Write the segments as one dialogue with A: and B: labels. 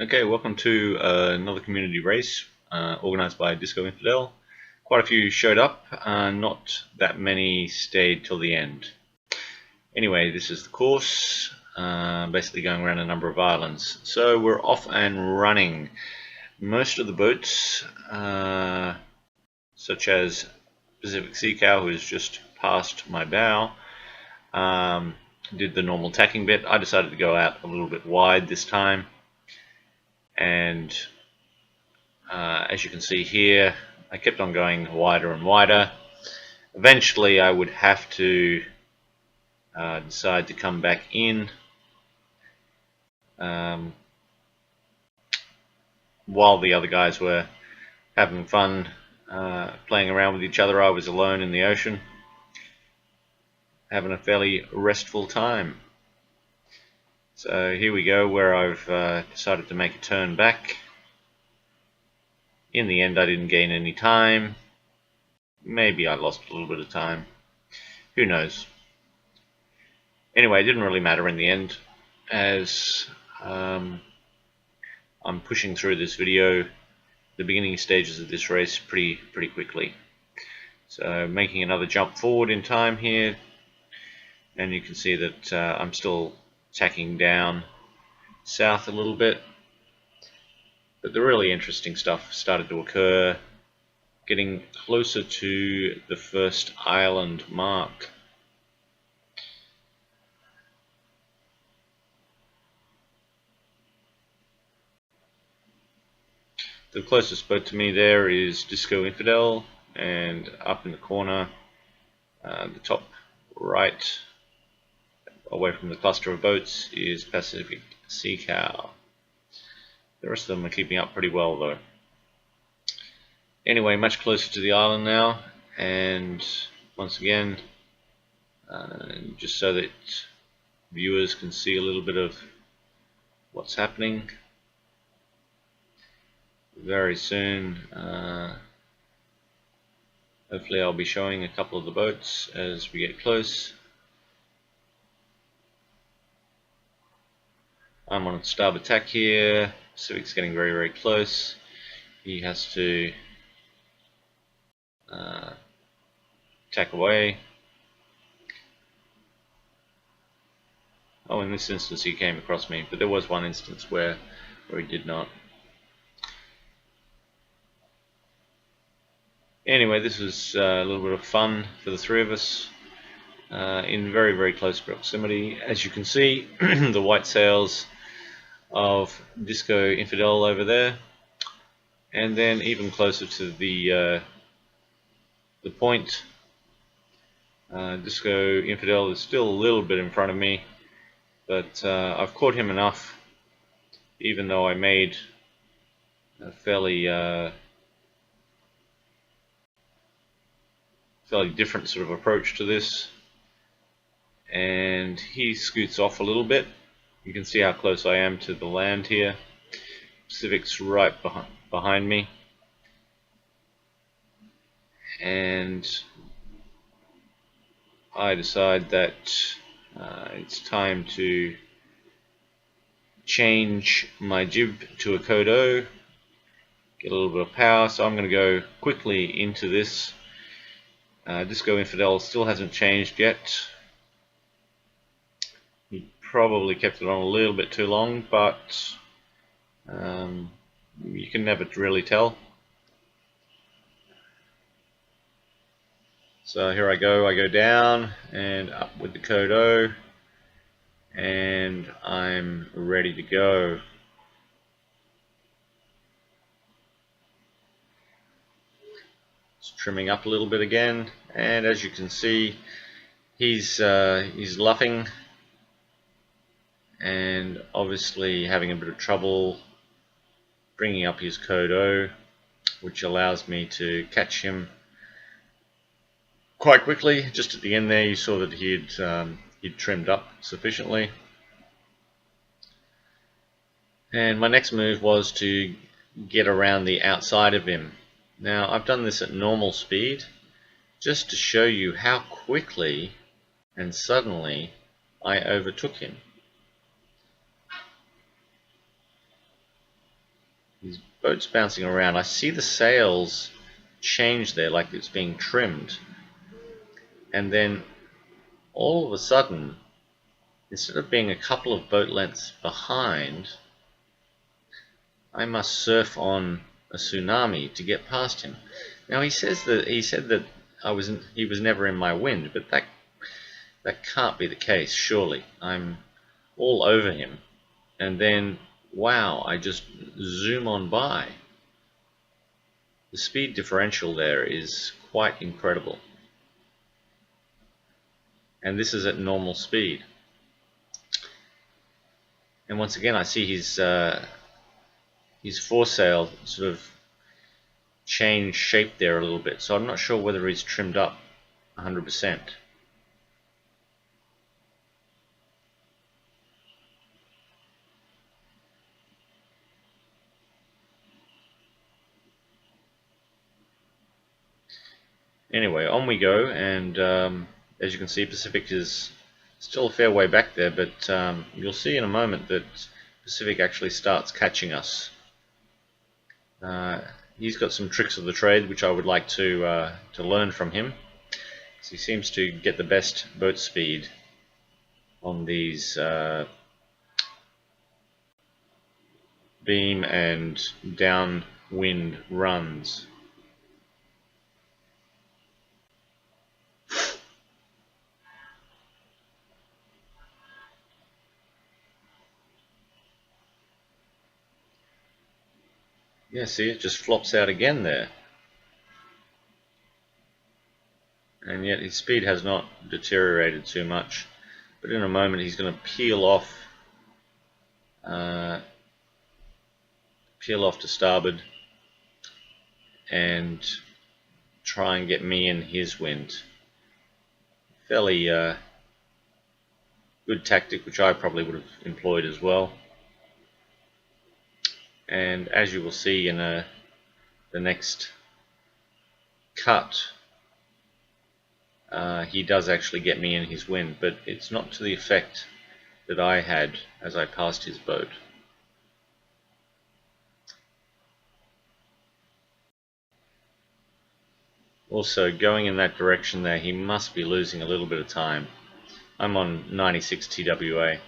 A: Okay, welcome to another community race organized by Disco Infidel. Quite a few showed up, not that many stayed till the end. Anyway, this is the course, basically going around a number of islands. So we're off and running. Most of the boats, such as Pacific Sea Cow, who's just passed my bow, did the normal tacking bit. I decided to go out a little bit wide this time. And as you can see here, I kept on going wider and wider. Eventually I would have to decide to come back in. While the other guys were having fun playing around with each other, I was alone in the ocean, having a fairly restful time. So here we go, where I've decided to make a turn back. In the end I didn't gain any time. Maybe I lost a little bit of time. Who knows? Anyway, it didn't really matter in the end, as I'm pushing through this video, the beginning stages of this race pretty quickly. So making another jump forward in time here, and you can see that I'm still tacking down south a little bit. But the really interesting stuff started to occur, getting closer to the first island mark. The closest boat to me there is Disco Infidel, and up in the corner, the top right, away from the cluster of boats, is Pacific Sea Cow. The rest of them are keeping up pretty well though. Anyway, much closer to the island now, and once again, just so that viewers can see a little bit of what's happening, very soon hopefully I'll be showing a couple of the boats as we get close. I'm on starboard tack here. Civic's getting very close. He has to tack away. Oh, in this instance he came across me, but there was one instance where he did not. Anyway, this was a little bit of fun for the three of us in very close proximity. As you can see, the white sails of Disco Infidel over there, and then even closer to the point, Disco Infidel is still a little bit in front of me, but I've caught him enough, even though I made a fairly different sort of approach to this, and he scoots off a little bit. You can see how close I am to the land here. Pacific's right behind me, and I decide that it's time to change my jib to a code O, get a little bit of power. So I'm going to go quickly into this. Disco Infidel still hasn't changed yet. He probably kept it on a little bit too long, but you can never really tell. So here I go down and up with the code O, and I'm ready to go. Just trimming up a little bit again, and as you can see, he's luffing and obviously having a bit of trouble bringing up his code O, which allows me to catch him quite quickly. Just at the end there, you saw that he'd trimmed up sufficiently. And my next move was to get around the outside of him. Now I've done this at normal speed just to show you how quickly and suddenly I overtook him. his boat's bouncing around. I see the sails change there, like it's being trimmed. And then all of a sudden, instead of being a couple of boat lengths behind, I must surf on a tsunami to get past him. Now he said that he was never in my wind, but that can't be the case, surely. I'm all over him, and then wow, I just zoom on by. The speed differential there is quite incredible, and this is at normal speed. And once again, I see his foresail sort of change shape there a little bit, so I'm not sure whether he's trimmed up 100%. Anyway, on we go, and as you can see, Pacific is still a fair way back there, but you'll see in a moment that Pacific actually starts catching us. He's got some tricks of the trade which I would like to learn from him. So he seems to get the best boat speed on these beam and downwind runs. Yeah, see, it just flops out again there. And yet his speed has not deteriorated too much. But in a moment he's going to peel off to starboard and try and get me in his wind. Fairly good tactic, which I probably would have employed as well. And as you will see in the next cut, he does actually get me in his wind, but it's not to the effect that I had as I passed his boat. Also, going in that direction there, he must be losing a little bit of time. I'm on 96 TWA.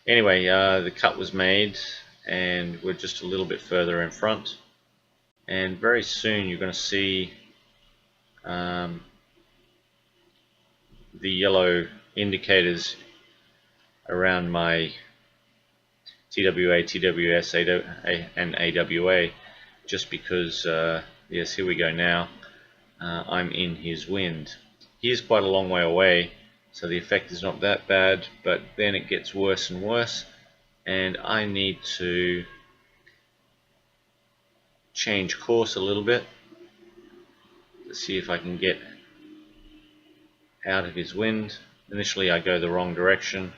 A: Anyway, the cut was made, and we're just a little bit further in front. And very soon you're going to see the yellow indicators around my TWA, TWS, and AWA, just because, yes, here we go now. I'm in his wind. He is quite a long way away, so the effect is not that bad, but then it gets worse and worse, and I need to change course a little bit to see if I can get out of his wind. Initially I go the wrong direction,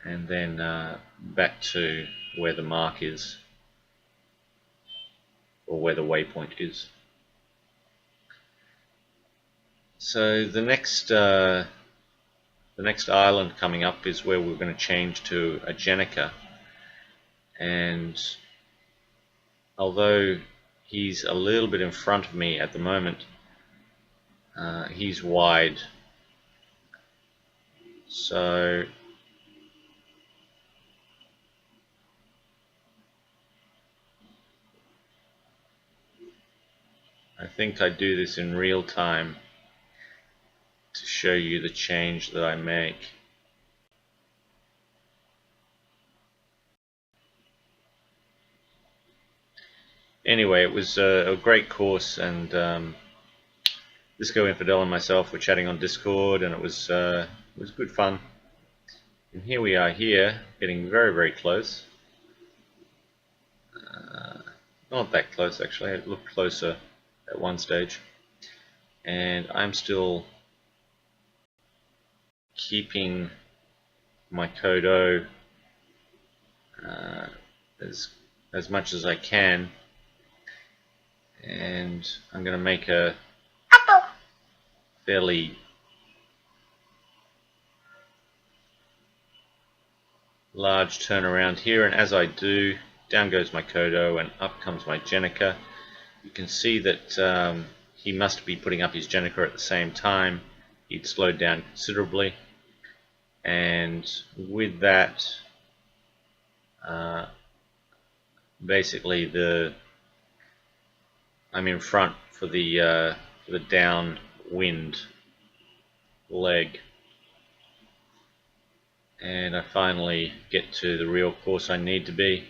A: and then back to where the mark is, or where the waypoint is. So the next island coming up is where we're going to change to a Jenica, and although he's a little bit in front of me at the moment, he's wide, so I think I do this in real time to show you the change that I make. Anyway, it was a great course, and Disco Infidel and myself were chatting on Discord, and it was good fun. And here we are here, getting very, very close. Not that close actually, it looked closer at one stage. And I'm still keeping my code O as much as I can, and I'm going to make a fairly large turnaround here, and as I do, down goes my Kodo and up comes my Jenica. You can see that he must be putting up his Jenica at the same time. He'd slowed down considerably, and with that, basically I'm in front for the downwind leg, and I finally get to the real course I need to be.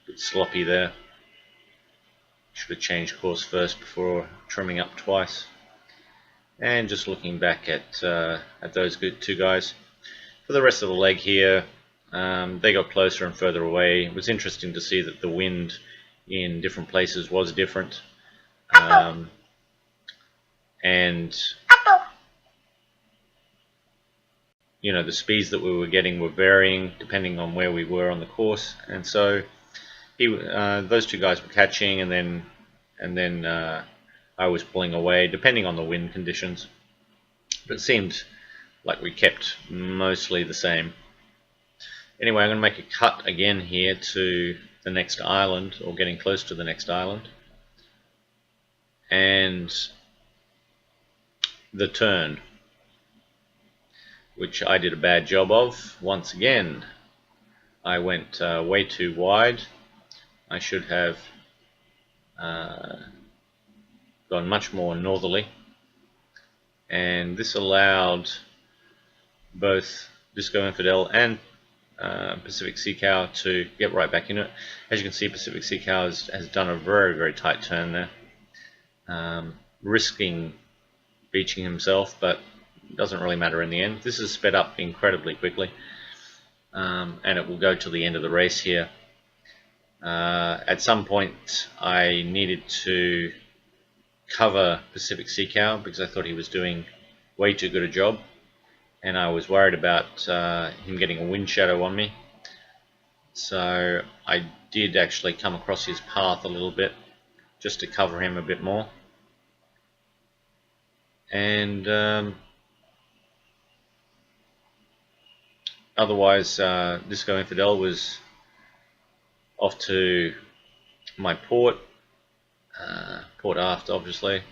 A: A bit sloppy there. Should have changed course first before trimming up twice. And just looking back at those two guys. For the rest of the leg here, they got closer and further away. It was interesting to see that the wind in different places was different. And you know, the speeds that we were getting were varying depending on where we were on the course, and so those two guys were catching, and then I was pulling away depending on the wind conditions. But it seemed like we kept mostly the same. Anyway, I'm going to make a cut again here to the next island, or getting close to the next island, and the turn, which I did a bad job of. Once again, I went way too wide. I should have gone much more northerly, and this allowed both Disco Infidel and Pacific Sea Cow to get right back in it. As you can see, Pacific Sea Cow has done a very, very tight turn there, risking beaching himself, but it doesn't really matter in the end. This is sped up incredibly quickly, and it will go to the end of the race here. At some point I needed to cover Pacific Sea Cow because I thought he was doing way too good a job, and I was worried about him getting a wind shadow on me. So I did actually come across his path a little bit just to cover him a bit more. And otherwise, Disco Infidel was off to my port aft, obviously,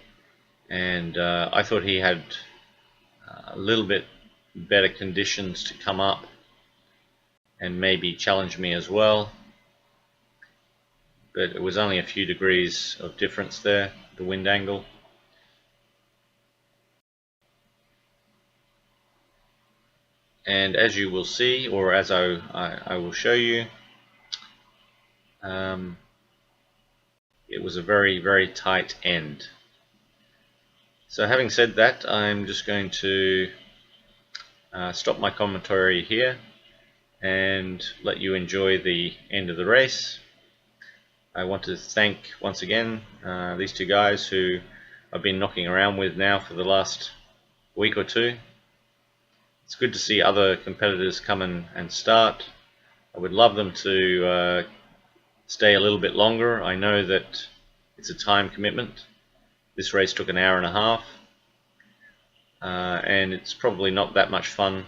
A: and I thought he had a little bit better conditions to come up and maybe challenge me as well, but it was only a few degrees of difference there, the wind angle. And as you will see, or as I will show you, it was a very, very tight end. So having said that, I'm just going to stop my commentary here and let you enjoy the end of the race. I want to thank once again these two guys who I've been knocking around with now for the last week or two. It's good to see other competitors come and start. I would love them to stay a little bit longer. I know that it's a time commitment. This race took an hour and a half, and it's probably not that much fun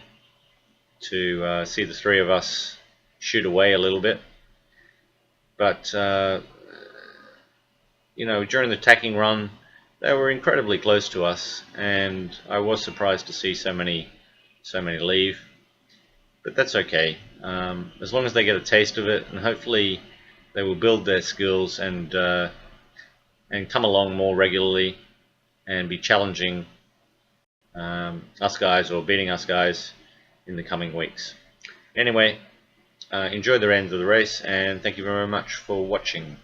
A: to see the three of us shoot away a little bit. But you know, during the tacking run, they were incredibly close to us, and I was surprised to see so many leave. But that's okay, as long as they get a taste of it, and hopefully they will build their skills and come along more regularly and be challenging us guys, or beating us guys, in the coming weeks. Anyway, enjoy the end of the race, and thank you very much for watching.